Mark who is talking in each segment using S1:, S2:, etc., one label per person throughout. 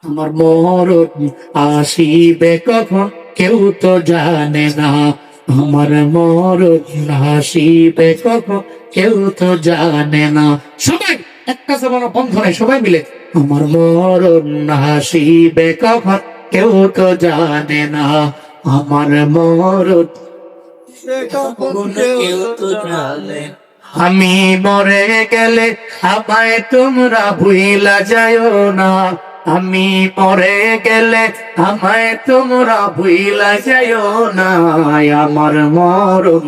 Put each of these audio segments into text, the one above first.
S1: আমার মরণ আসিবে কখন কেউ তো জানে না। আমার মরণ আসিবে কখন কেউ তো জানে না। সবাই একটা জবান বন্ধ নাই, সবাই মিলে আমার মরণ আসিবে কখন কেউ তো জানে না। আমার মরণ
S2: কেউ তো জানে।
S1: আমি মরে গেলে আমায় তোমরা ভুইলা যাও না। আমি মরে গেলে আমায় তোমরা ভুইলা যাও না। আমার মরণ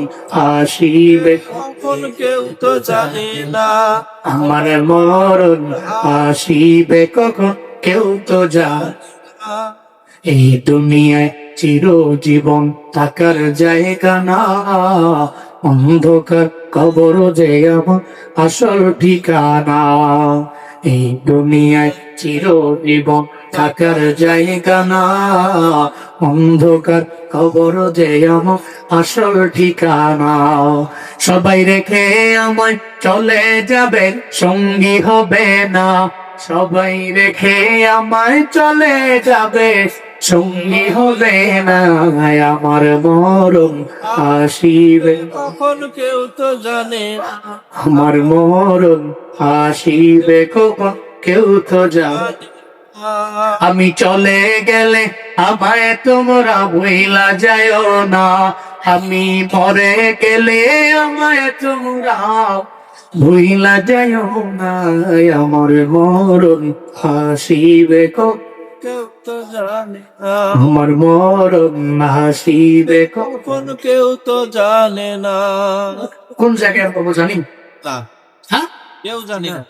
S1: আসিবে
S2: কখন কেউ তো জানে না।
S1: আমার মরণ আসিবে কখন কেউ তো জানে না। এই দুনিয়ায় চিরজীবন থাকার জায়গা না। অন্ধকার কবর যে আমার আসল ঠিকানা। এই দুনিয়ায় চিরজীবন থাকার জায়গা না। অন্ধকার কবর যে আমার আসল ঠিকানা। সবাই রেখে আমায় চলে যাবে, সঙ্গী হবে না। সবাই রেখে আমায় চলে যাবে, সঙ্গী হবে না। আমার মরণ আসিবে
S2: কখন কেউ তো জানে না।
S1: আমার মরণ আসিবে কখন কেউ তো জানে। আমি চলে গেলে আমায় তোমরা ভুইলা যাও না। আমি মরে গেলে আমায় তোমরা ভুইলা যাও না। আমার মরণ আসিবে কখন
S2: কেউ তো জানে না।
S1: আমার মরণ আসিবে কখন।
S2: কখন কেউ তো জানে না।
S1: কোন জায়গায় পাবো জানি
S2: না,
S1: হ্যাঁ
S2: কেউ জানে না।